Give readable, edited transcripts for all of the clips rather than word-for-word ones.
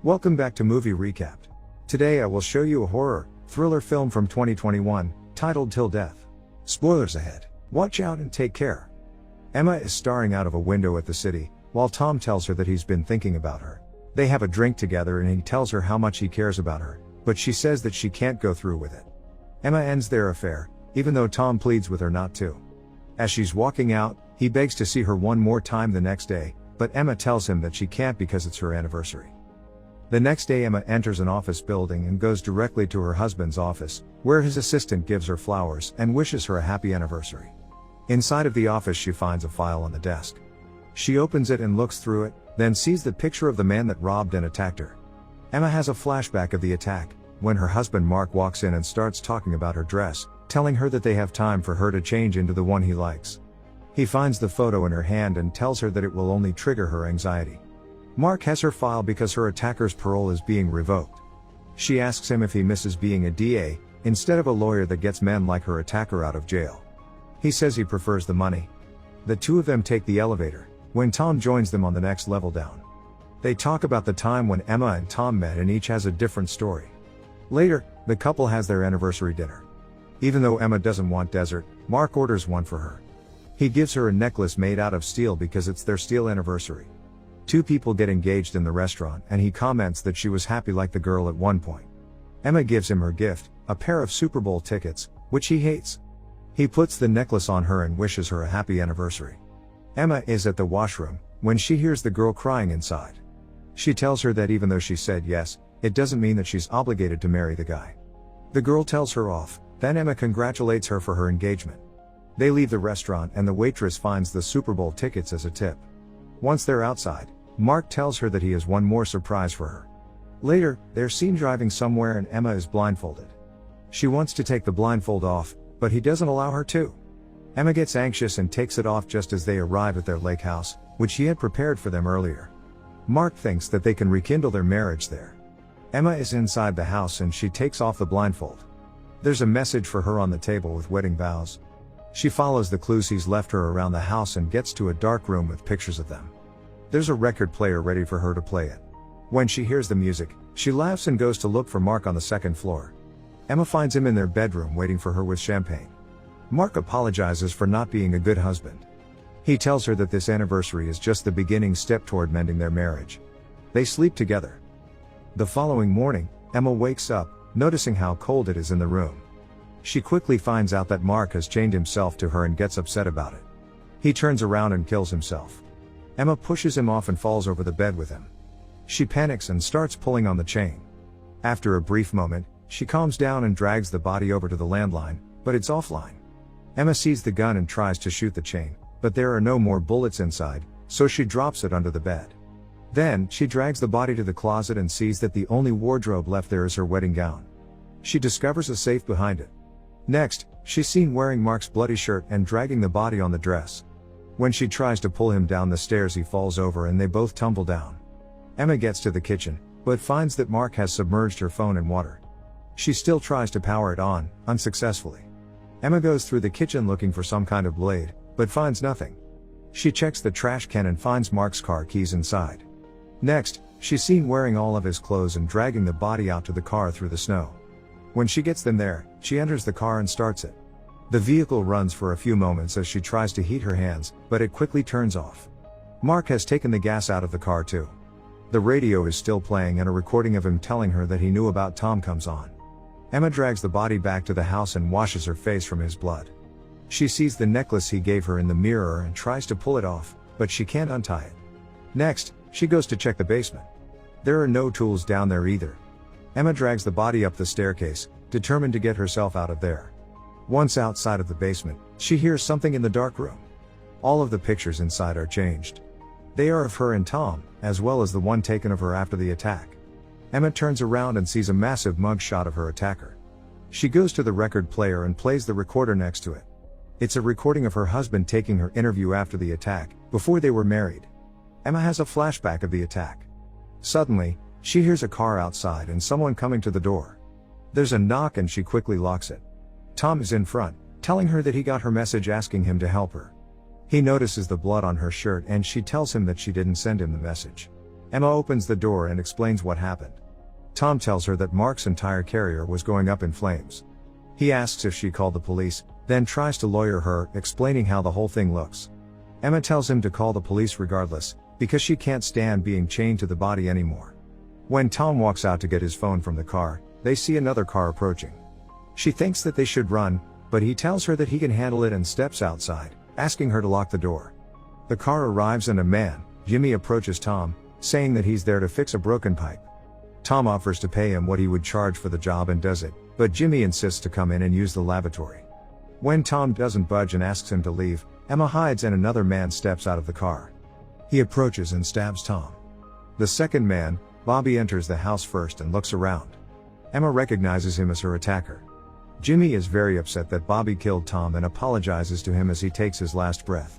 Welcome back to Movie Recapped. Today I will show you a horror, thriller film from 2021, titled Till Death. Spoilers ahead. Watch out and take care. Emma is staring out of a window at the city, while Tom tells her that he's been thinking about her. They have a drink together and he tells her how much he cares about her, but she says that she can't go through with it. Emma ends their affair, even though Tom pleads with her not to. As she's walking out, he begs to see her one more time the next day, but Emma tells him that she can't because it's her anniversary. The next day Emma enters an office building and goes directly to her husband's office, where his assistant gives her flowers and wishes her a happy anniversary. Inside of the office she finds a file on the desk. She opens it and looks through it, then sees the picture of the man that robbed and attacked her. Emma has a flashback of the attack, when her husband Mark walks in and starts talking about her dress, telling her that they have time for her to change into the one he likes. He finds the photo in her hand and tells her that it will only trigger her anxiety. Mark has her file because her attacker's parole is being revoked. She asks him if he misses being a DA, instead of a lawyer that gets men like her attacker out of jail. He says he prefers the money. The two of them take the elevator, when Tom joins them on the next level down. They talk about the time when Emma and Tom met and each has a different story. Later, the couple has their anniversary dinner. Even though Emma doesn't want dessert, Mark orders one for her. He gives her a necklace made out of steel because it's their steel anniversary. Two people get engaged in the restaurant and he comments that she was happy like the girl at one point. Emma gives him her gift, a pair of Super Bowl tickets, which he hates. He puts the necklace on her and wishes her a happy anniversary. Emma is at the washroom, when she hears the girl crying inside. She tells her that even though she said yes, it doesn't mean that she's obligated to marry the guy. The girl tells her off, then Emma congratulates her for her engagement. They leave the restaurant and the waitress finds the Super Bowl tickets as a tip. Once they're outside, Mark tells her that he has one more surprise for her. Later, they're seen driving somewhere and Emma is blindfolded. She wants to take the blindfold off, but he doesn't allow her to. Emma gets anxious and takes it off just as they arrive at their lake house, which he had prepared for them earlier. Mark thinks that they can rekindle their marriage there. Emma is inside the house and she takes off the blindfold. There's a message for her on the table with wedding vows. She follows the clues he's left her around the house and gets to a dark room with pictures of them. There's a record player ready for her to play it. When she hears the music, she laughs and goes to look for Mark on the second floor. Emma finds him in their bedroom waiting for her with champagne. Mark apologizes for not being a good husband. He tells her that this anniversary is just the beginning step toward mending their marriage. They sleep together. The following morning, Emma wakes up, noticing how cold it is in the room. She quickly finds out that Mark has chained himself to her and gets upset about it. He turns around and kills himself. Emma pushes him off and falls over the bed with him. She panics and starts pulling on the chain. After a brief moment, she calms down and drags the body over to the landline, but it's offline. Emma sees the gun and tries to shoot the chain, but there are no more bullets inside, so she drops it under the bed. Then, she drags the body to the closet and sees that the only wardrobe left there is her wedding gown. She discovers a safe behind it. Next, she's seen wearing Mark's bloody shirt and dragging the body on the dress. When she tries to pull him down the stairs he falls over and they both tumble down. Emma gets to the kitchen, but finds that Mark has submerged her phone in water. She still tries to power it on, unsuccessfully. Emma goes through the kitchen looking for some kind of blade, but finds nothing. She checks the trash can and finds Mark's car keys inside. Next, she's seen wearing all of his clothes and dragging the body out to the car through the snow. When she gets them there, she enters the car and starts it. The vehicle runs for a few moments as she tries to heat her hands, but it quickly turns off. Mark has taken the gas out of the car too. The radio is still playing and a recording of him telling her that he knew about Tom comes on. Emma drags the body back to the house and washes her face from his blood. She sees the necklace he gave her in the mirror and tries to pull it off, but she can't untie it. Next, she goes to check the basement. There are no tools down there either. Emma drags the body up the staircase, determined to get herself out of there. Once outside of the basement, she hears something in the dark room. All of the pictures inside are changed. They are of her and Tom, as well as the one taken of her after the attack. Emma turns around and sees a massive mug shot of her attacker. She goes to the record player and plays the recorder next to it. It's a recording of her husband taking her interview after the attack, before they were married. Emma has a flashback of the attack. Suddenly, she hears a car outside and someone coming to the door. There's a knock and she quickly locks it. Tom is in front, telling her that he got her message asking him to help her. He notices the blood on her shirt and she tells him that she didn't send him the message. Emma opens the door and explains what happened. Tom tells her that Mark's entire carrier was going up in flames. He asks if she called the police, then tries to lawyer her, explaining how the whole thing looks. Emma tells him to call the police regardless, because she can't stand being chained to the body anymore. When Tom walks out to get his phone from the car, they see another car approaching. She thinks that they should run, but he tells her that he can handle it and steps outside, asking her to lock the door. The car arrives and a man, Jimmy, approaches Tom, saying that he's there to fix a broken pipe. Tom offers to pay him what he would charge for the job and does it, but Jimmy insists to come in and use the lavatory. When Tom doesn't budge and asks him to leave, Emma hides and another man steps out of the car. He approaches and stabs Tom. The second man, Bobby, enters the house first and looks around. Emma recognizes him as her attacker. Jimmy is very upset that Bobby killed Tom and apologizes to him as he takes his last breath.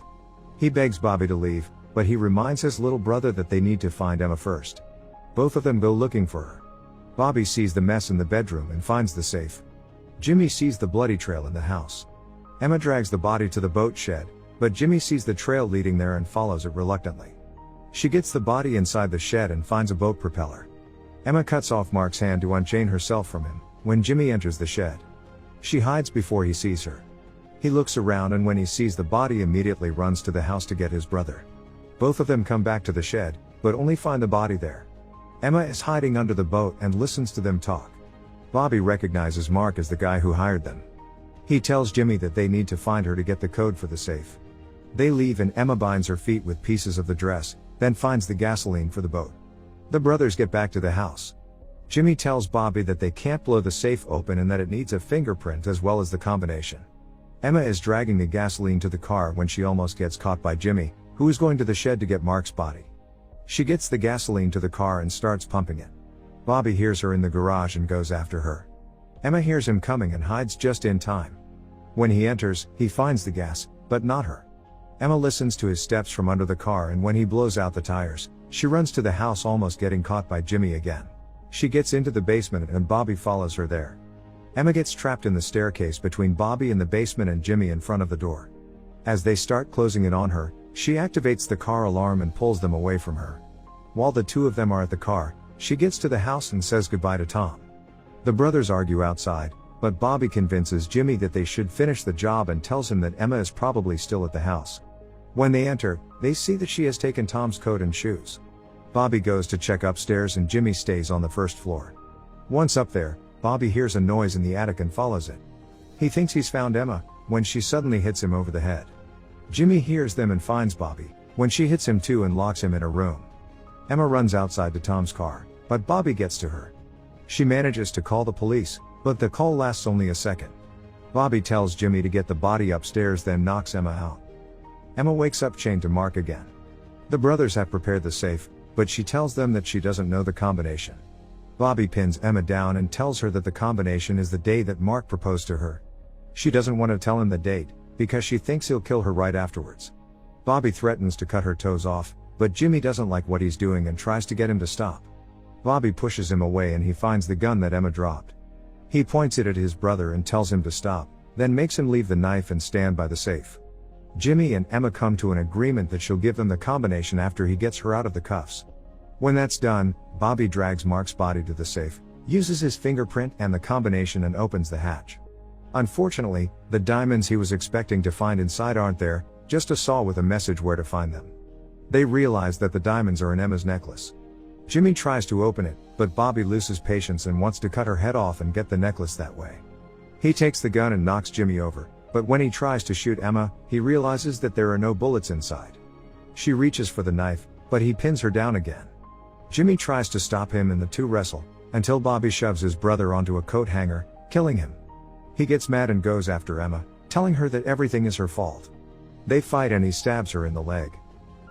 He begs Bobby to leave, but he reminds his little brother that they need to find Emma first. Both of them go looking for her. Bobby sees the mess in the bedroom and finds the safe. Jimmy sees the bloody trail in the house. Emma drags the body to the boat shed, but Jimmy sees the trail leading there and follows it reluctantly. She gets the body inside the shed and finds a boat propeller. Emma cuts off Mark's hand to unchain herself from him, when Jimmy enters the shed. She hides before he sees her. He looks around and when he sees the body immediately runs to the house to get his brother. Both of them come back to the shed, but only find the body there. Emma is hiding under the boat and listens to them talk. Bobby recognizes Mark as the guy who hired them. He tells Jimmy that they need to find her to get the code for the safe. They leave and Emma binds her feet with pieces of the dress, then finds the gasoline for the boat. The brothers get back to the house. Jimmy tells Bobby that they can't blow the safe open and that it needs a fingerprint as well as the combination. Emma is dragging the gasoline to the car when she almost gets caught by Jimmy, who is going to the shed to get Mark's body. She gets the gasoline to the car and starts pumping it. Bobby hears her in the garage and goes after her. Emma hears him coming and hides just in time. When he enters, he finds the gas, but not her. Emma listens to his steps from under the car and when he blows out the tires, she runs to the house almost getting caught by Jimmy again. She gets into the basement and Bobby follows her there. Emma gets trapped in the staircase between Bobby in the basement and Jimmy in front of the door. As they start closing in on her, she activates the car alarm and pulls them away from her. While the two of them are at the car, she gets to the house and says goodbye to Tom. The brothers argue outside, but Bobby convinces Jimmy that they should finish the job and tells him that Emma is probably still at the house. When they enter, they see that she has taken Tom's coat and shoes. Bobby goes to check upstairs and Jimmy stays on the first floor. Once up there, Bobby hears a noise in the attic and follows it. He thinks he's found Emma, when she suddenly hits him over the head. Jimmy hears them and finds Bobby, when she hits him too and locks him in a room. Emma runs outside to Tom's car, but Bobby gets to her. She manages to call the police, but the call lasts only a second. Bobby tells Jimmy to get the body upstairs then knocks Emma out. Emma wakes up chained to Mark again. The brothers have prepared the safe, but she tells them that she doesn't know the combination. Bobby pins Emma down and tells her that the combination is the day that Mark proposed to her. She doesn't want to tell him the date, because she thinks he'll kill her right afterwards. Bobby threatens to cut her toes off, but Jimmy doesn't like what he's doing and tries to get him to stop. Bobby pushes him away and he finds the gun that Emma dropped. He points it at his brother and tells him to stop, then makes him leave the knife and stand by the safe. Jimmy and Emma come to an agreement that she'll give them the combination after he gets her out of the cuffs. When that's done, Bobby drags Mark's body to the safe, uses his fingerprint and the combination and opens the hatch. Unfortunately, the diamonds he was expecting to find inside aren't there, just a saw with a message where to find them. They realize that the diamonds are in Emma's necklace. Jimmy tries to open it, but Bobby loses patience and wants to cut her head off and get the necklace that way. He takes the gun and knocks Jimmy over, but when he tries to shoot Emma, he realizes that there are no bullets inside. She reaches for the knife, but he pins her down again. Jimmy tries to stop him and the two wrestle, until Bobby shoves his brother onto a coat hanger, killing him. He gets mad and goes after Emma, telling her that everything is her fault. They fight and he stabs her in the leg.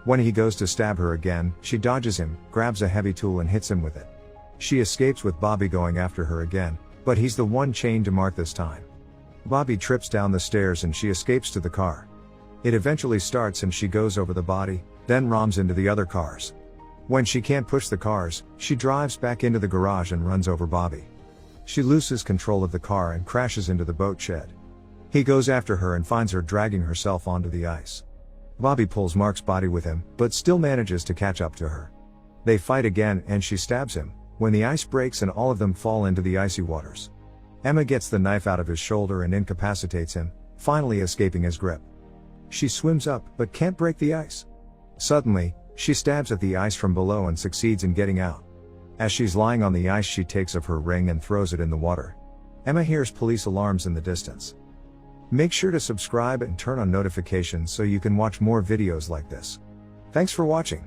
When he goes to stab her again, she dodges him, grabs a heavy tool and hits him with it. She escapes with Bobby going after her again, but he's the one chained to Mark this time. Bobby trips down the stairs and she escapes to the car. It eventually starts and she goes over the body, then rams into the other cars. When she can't push the cars, she drives back into the garage and runs over Bobby. She loses control of the car and crashes into the boat shed. He goes after her and finds her dragging herself onto the ice. Bobby pulls Mark's body with him, but still manages to catch up to her. They fight again and she stabs him, when the ice breaks and all of them fall into the icy waters. Emma gets the knife out of his shoulder and incapacitates him, finally escaping his grip. She swims up, but can't break the ice. Suddenly, she stabs at the ice from below and succeeds in getting out. As she's lying on the ice, she takes of her ring and throws it in the water. Emma hears police alarms in the distance. Make sure to subscribe and turn on notifications so you can watch more videos like this. Thanks for watching.